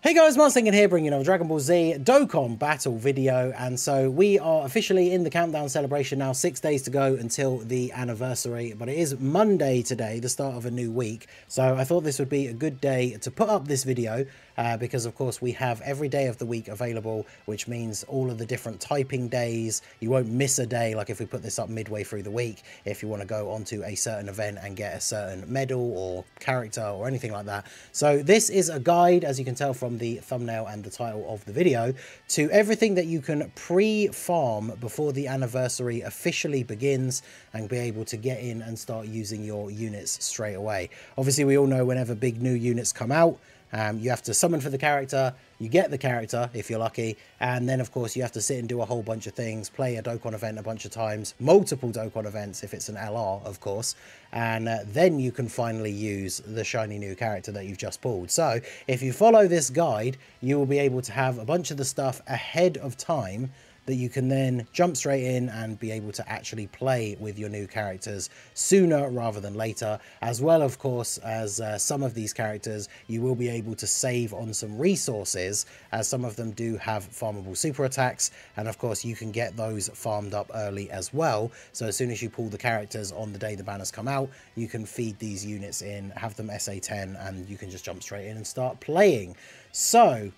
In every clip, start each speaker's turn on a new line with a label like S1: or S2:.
S1: Hey guys, Mars Thinking here, bringing you another Dragon Ball Z Dokkan battle video, and so we are officially in the countdown celebration now. 6 days to go until the anniversary, but it is Monday today, the start of a new week, so I thought this would be a good day to put up this video, because of course we have every day of the week available, which means all of the different typing days. You won't miss a day, like if we put this up midway through the week, if you want to go onto a certain event and get a certain medal or character or anything like that. So this is a guide, as you can tell from the thumbnail and the title of the video, to everything that you can pre-farm before the anniversary officially begins and be able to get in and start using your units straight away. Obviously, we all know whenever big new units come out, you have to summon for the character, you get the character if you're lucky, and then of course you have to sit and do a whole bunch of things, play a Dokkan event a bunch of times, multiple Dokkan events if it's an LR of course, and then you can finally use the shiny new character that you've just pulled. So if you follow this guide, you will be able to have a bunch of the stuff ahead of time that you can then jump straight in and be able to actually play with your new characters sooner rather than later, as well of course as some of these characters you will be able to save on some resources, as some of them do have farmable super attacks, and of course you can get those farmed up early as well. So as soon as you pull the characters on the day the banners come out, you can feed these units in, have them SA10, and you can just jump straight in and start playing. So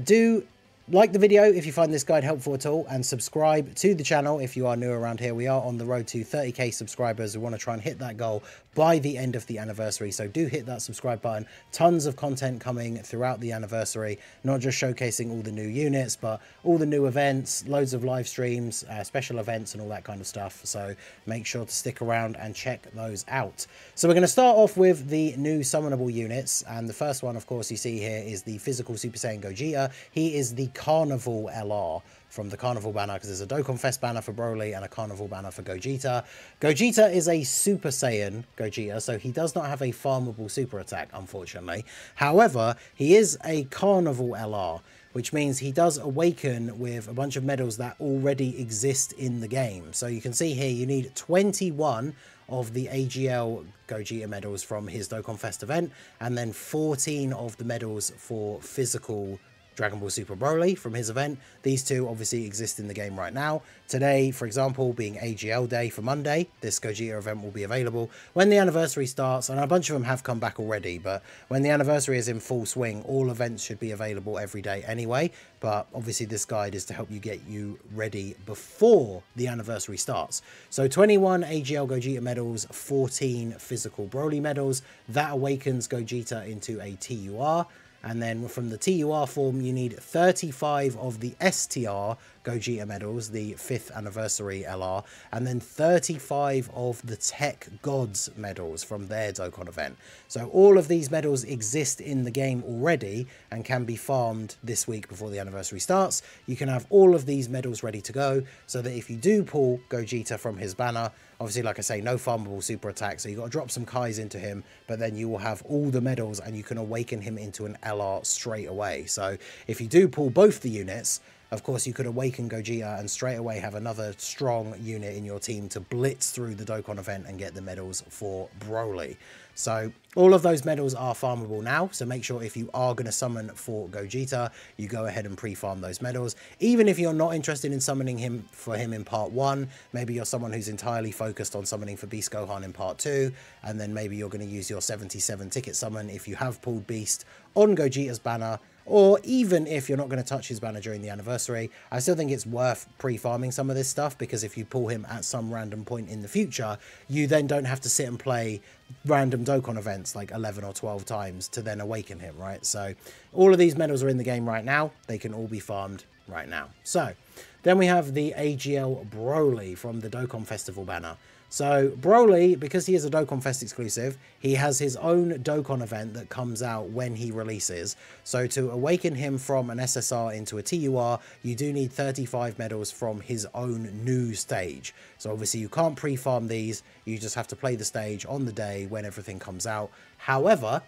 S1: do like the video if you find this guide helpful at all, and subscribe to the channel if you are new around here. We are on the road to 30k subscribers. We want to try and hit that goal by the end of the anniversary, so do hit that subscribe button. Tons of content coming throughout the anniversary, not just showcasing all the new units, but all the new events, loads of live streams, special events and all that kind of stuff, so make sure to stick around and check those out. So we're going to start off with the new summonable units, and the first one of course you see here is the physical Super Saiyan Gogeta. He is the Carnival LR from the Carnival banner, because there's a Dokkan Fest banner for Broly and a Carnival banner for Gogeta. Gogeta is a Super Saiyan Gogeta, so he does not have a farmable super attack, unfortunately. However, he is a Carnival LR, which means he does awaken with a bunch of medals that already exist in the game. So you can see here you need 21 of the AGL Gogeta medals from his Dokkan Fest event, and then 14 of the medals for physical Dragon Ball Super Broly from his event. These two obviously exist in the game right now. Today, for example, being AGL day for Monday, this Gogeta event will be available. When the anniversary starts, and a bunch of them have come back already, but when the anniversary is in full swing, all events should be available every day anyway. But obviously this guide is to help you get you ready before the anniversary starts. So 21 AGL Gogeta medals, 14 physical Broly medals. That awakens Gogeta into a TUR. And then from the TUR form, you need 35 of the STR Gogeta medals, the 5th anniversary LR, and then 35 of the Tech Gods medals from their Dokkan event. So all of these medals exist in the game already and can be farmed this week before the anniversary starts. You can have all of these medals ready to go, so that if you do pull Gogeta from his banner, obviously, like I say, no farmable super attack, so you've got to drop some Kais into him, but then you will have all the medals and you can awaken him into an LR straight away. So if you do pull both the units, of course, you could awaken Gogeta and straight away have another strong unit in your team to blitz through the Dokkan event and get the medals for Broly. So all of those medals are farmable now, so make sure if you are going to summon for Gogeta, you go ahead and pre-farm those medals. Even if you're not interested in summoning him in part 1, maybe you're someone who's entirely focused on summoning for Beast Gohan in part 2, and then maybe you're going to use your 77 ticket summon if you have pulled Beast on Gogeta's banner, or even if you're not going to touch his banner during the anniversary, I still think it's worth pre-farming some of this stuff, because if you pull him at some random point in the future, you then don't have to sit and play random Dokkan events like 11 or 12 times to then awaken him, right? So all of these medals are in the game right now. They can all be farmed right now. So then we have the AGL Broly from the Dokkan Festival banner. So Broly, because he is a Dokkan Fest exclusive, he has his own Dokkan event that comes out when he releases. So to awaken him from an SSR into a TUR, you do need 35 medals from his own new stage. So obviously you can't pre-farm these, you just have to play the stage on the day when everything comes out. However,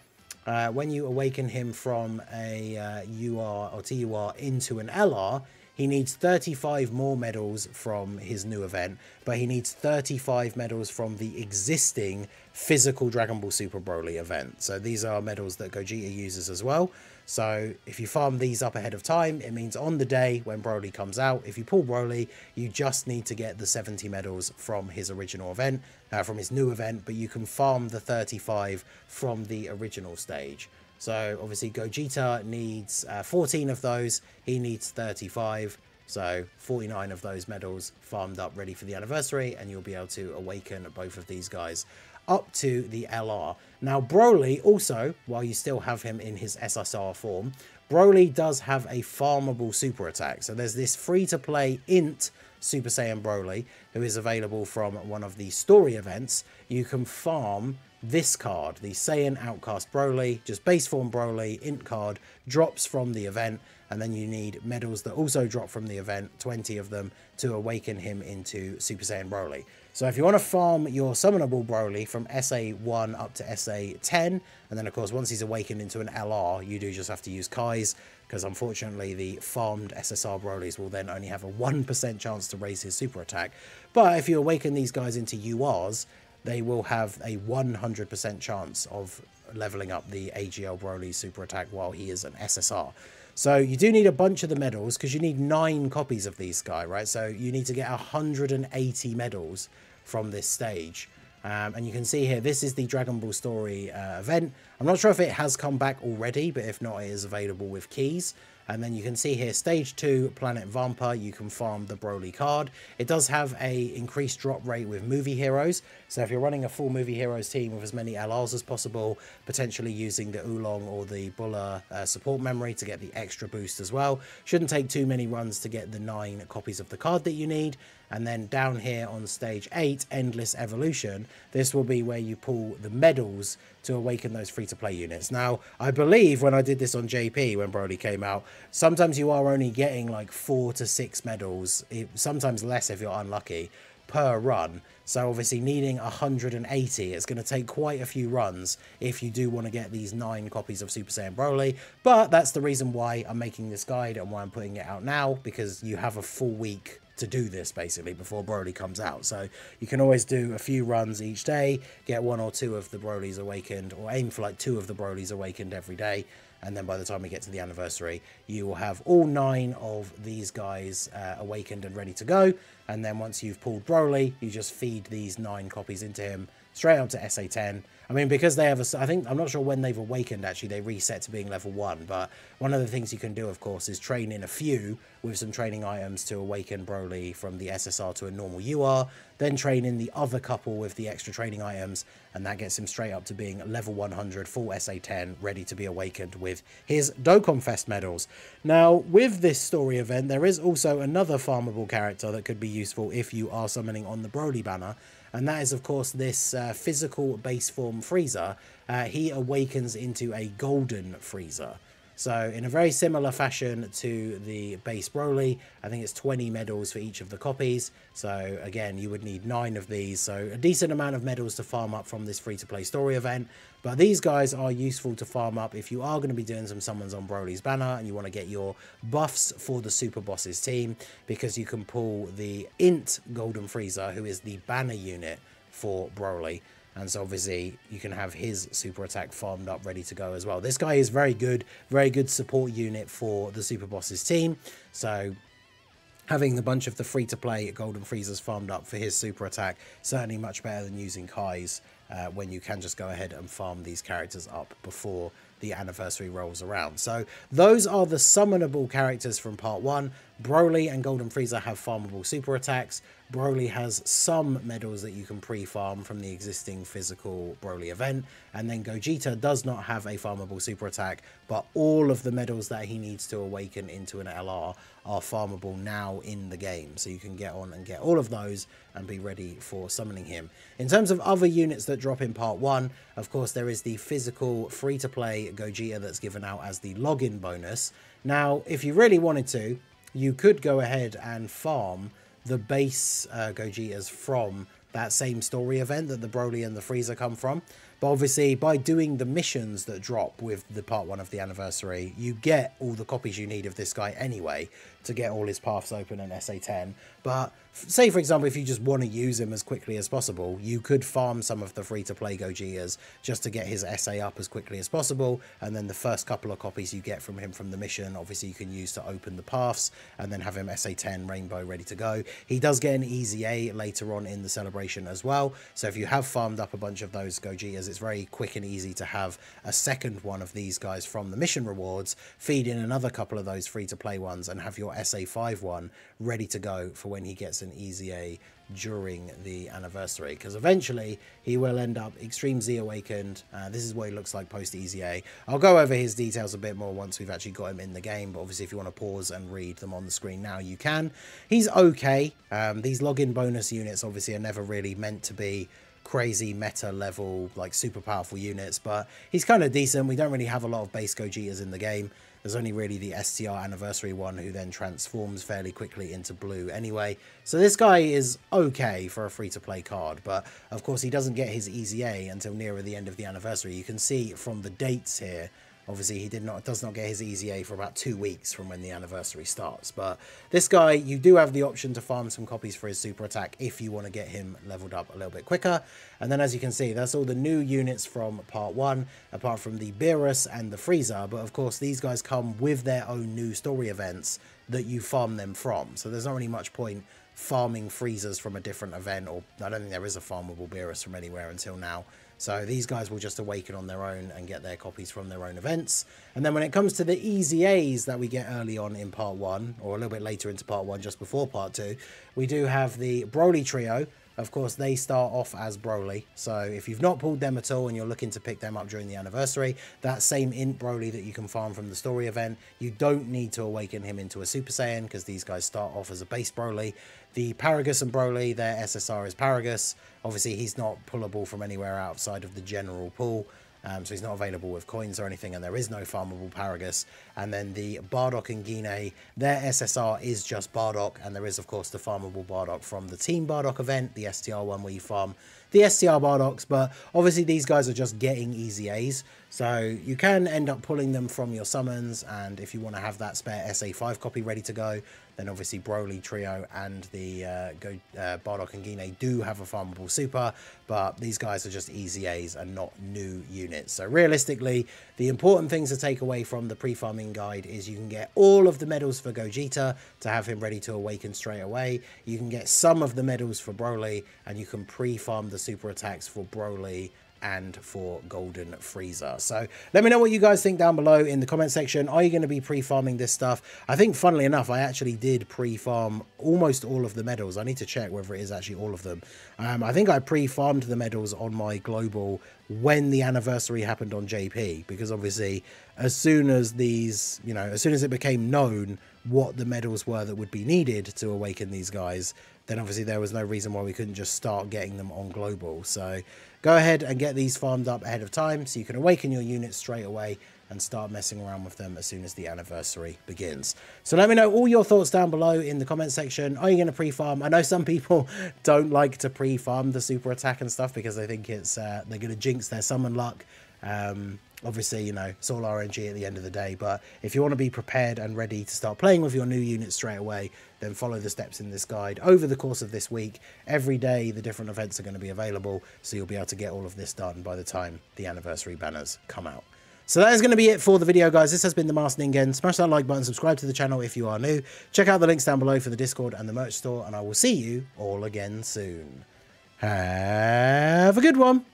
S1: when you awaken him from a UR or TUR into an LR, he needs 35 more medals from his new event, but he needs 35 medals from the existing physical Dragon Ball Super Broly event. So these are medals that Gogeta uses as well. So if you farm these up ahead of time, it means on the day when Broly comes out, if you pull Broly, you just need to get the 70 medals from his original event, from his new event, but you can farm the 35 from the original stage. So obviously Gogeta needs 14 of those, he needs 35. So 49 of those medals farmed up ready for the anniversary, and you'll be able to awaken both of these guys up to the LR. Now Broly also, while you still have him in his SSR form, Broly does have a farmable super attack. So there's this free-to-play int Super Saiyan Broly who is available from one of the story events. You can farm this card, the Saiyan Outcast Broly, just base form Broly, int card, drops from the event, and then you need medals that also drop from the event, 20 of them, to awaken him into Super Saiyan Broly. So if you want to farm your summonable Broly from SA1 up to SA10, and then of course once he's awakened into an LR, you do just have to use Kai's, because unfortunately the farmed SSR Brolys will then only have a 1% chance to raise his super attack. But if you awaken these guys into URs, they will have a 100% chance of leveling up the AGL Broly super attack while he is an SSR. So you do need a bunch of the medals, because you need 9 copies of these guys, right? So you need to get 180 medals from this stage. And you can see here, this is the Dragon Ball Story event. I'm not sure if it has come back already, but if not, it is available with keys. And then you can see here, stage 2, Planet Vampa, you can farm the Broly card. It does have a increased drop rate with movie heroes. So if you're running a full movie heroes team with as many LRs as possible, potentially using the Oolong or the Bulla support memory to get the extra boost as well. Shouldn't take too many runs to get the 9 copies of the card that you need. And then down here on stage 8, Endless Evolution, this will be where you pull the medals to awaken those free-to-play units. Now, I believe when I did this on JP, when Broly came out, sometimes you are only getting like 4 to 6 medals, sometimes less if you're unlucky, per run. So obviously needing 180, it's going to take quite a few runs if you do want to get these 9 copies of Super Saiyan Broly. But that's the reason why I'm making this guide and why I'm putting it out now, because you have a full week to do this basically before Broly comes out. So you can always do a few runs each day, get 1 or 2 of the Brolys awakened, or aim for like 2 of the Brolys awakened every day. And then by the time we get to the anniversary, you will have all 9 of these guys awakened and ready to go. And then once you've pulled Broly, you just feed these 9 copies into him straight up to SA10. I mean, because they have a, I think, I'm not sure when they've awakened, actually, they reset to being level 1, but one of the things you can do, of course, is train in a few with some training items to awaken Broly from the SSR to a normal UR, then train in the other couple with the extra training items, and that gets him straight up to being level 100, full SA10, ready to be awakened with his Dokkan Fest medals. Now, with this story event, there is also another farmable character that could be useful if you are summoning on the Broly banner, and that is, of course, this physical base form Frieza. He awakens into a golden Frieza. So in a very similar fashion to the base Broly, I think it's 20 medals for each of the copies. So again, you would need 9 of these. So a decent amount of medals to farm up from this free-to-play story event. But these guys are useful to farm up if you are going to be doing some summons on Broly's banner and you want to get your buffs for the Super Bosses team, because you can pull the Int Golden Frieza, who is the banner unit for Broly. And so obviously you can have his super attack farmed up ready to go as well. This guy is very good support unit for the Super Bosses team. So having a bunch of the free-to-play Golden Friezas farmed up for his super attack, certainly much better than using Kai's when you can just go ahead and farm these characters up before the anniversary rolls around. So those are the summonable characters from part 1. Broly and Golden Frieza have farmable super attacks. Broly has some medals that you can pre-farm from the existing physical Broly event, and then Gogeta does not have a farmable super attack, but all of the medals that he needs to awaken into an LR are farmable now in the game, so you can get on and get all of those and be ready for summoning him. In terms of other units that drop in part 1, of course there is the physical free-to-play Gogeta that's given out as the login bonus. Now if you really wanted to, you could go ahead and farm the base Gogetas from that same story event that the Broly and the Frieza come from. But obviously, by doing the missions that drop with the part 1 of the anniversary, you get all the copies you need of this guy anyway to get all his paths open in SA10. But say, for example, if you just want to use him as quickly as possible, you could farm some of the free-to-play Gogeas just to get his SA up as quickly as possible, and then the first couple of copies you get from him from the mission, obviously you can use to open the paths, and then have him SA10 Rainbow ready to go. He does get an Easy A later on in the celebration as well, so if you have farmed up a bunch of those Gogeas, it's very quick and easy to have a second one of these guys from the mission rewards, feed in another couple of those free-to-play ones, and have your SA5 one ready to go for when he gets an Easy A during the anniversary, because eventually he will end up Extreme Z Awakened. This is what he looks like post Easy A. I'll go over his details a bit more once we've actually got him in the game, but obviously if you want to pause and read them on the screen now, you can. He's okay. These login bonus units obviously are never really meant to be crazy meta level, like super powerful units, but he's kind of decent. We don't really have a lot of base Gogetas in the game. There's only really the STR anniversary one, who then transforms fairly quickly into blue anyway. So this guy is okay for a free-to-play card, but of course he doesn't get his Easy A until nearer the end of the anniversary. You can see from the dates here, obviously he does not get his Easy A for about 2 weeks from when the anniversary starts. But this guy, you do have the option to farm some copies for his super attack if you want to get him leveled up a little bit quicker. And then as you can see, that's all the new units from part 1, apart from the Beerus and the Frieza. But of course these guys come with their own new story events that you farm them from. So there's not really much point farming Friezas from a different event, or I don't think there is a farmable Beerus from anywhere until now. So these guys will just awaken on their own and get their copies from their own events. And then when it comes to the Easy A's that we get early on in part 1, or a little bit later into part 1, just before part 2, we do have the Broly trio. Of course, they start off as Broly, so if you've not pulled them at all and you're looking to pick them up during the anniversary, that same Int Broly that you can farm from the story event, you don't need to awaken him into a Super Saiyan, because these guys start off as a base Broly. The Paragus and Broly, their SSR is Paragus. Obviously, he's not pullable from anywhere outside of the general pool. So he's not available with coins or anything, and there is no farmable Paragus. And then the Bardock and Guinea, their SSR is just Bardock, and there is of course the farmable Bardock from the Team Bardock event, the STR one where you farm the STR Bardocks. But obviously these guys are just getting Easy A's, so you can end up pulling them from your summons, and if you want to have that spare SA5 copy ready to go, then obviously Broly trio and the Bardock and Guinea do have a farmable super, but these guys are just Easy A's and not new units. So realistically, the important things to take away from the pre-farming guide is you can get all of the medals for Gogeta to have him ready to awaken straight away. You can get some of the medals for Broly, and you can pre-farm the super attacks for Broly and for Golden Frieza. So let me know what you guys think down below in the comment section. Are you going to be pre-farming this stuff? I think funnily enough, I actually did pre-farm almost all of the medals. I need to check whether it is actually all of them. I think I pre-farmed the medals on my global when the anniversary happened on JP, because obviously as soon as these, you know, as soon as it became known what the medals were that would be needed to awaken these guys, then obviously there was no reason why we couldn't just start getting them on global. So go ahead and get these farmed up ahead of time so you can awaken your units straight away and start messing around with them as soon as the anniversary begins. So let me know all your thoughts down below in the comment section. Are you going to pre-farm? I know some people don't like to pre-farm the super attack and stuff because they think it's they're going to jinx their summon luck. Obviously, you know, it's all RNG at the end of the day, but if you want to be prepared and ready to start playing with your new units straight away, then follow the steps in this guide over the course of this week. Every day the different events are going to be available, so you'll be able to get all of this done by the time the anniversary banners come out. So that is going to be it for the video, guys. This has been the Masked Ningen. Smash that like button, subscribe to the channel if you are new. Check out the links down below for the Discord and the merch store, and I will see you all again soon. Have a good one.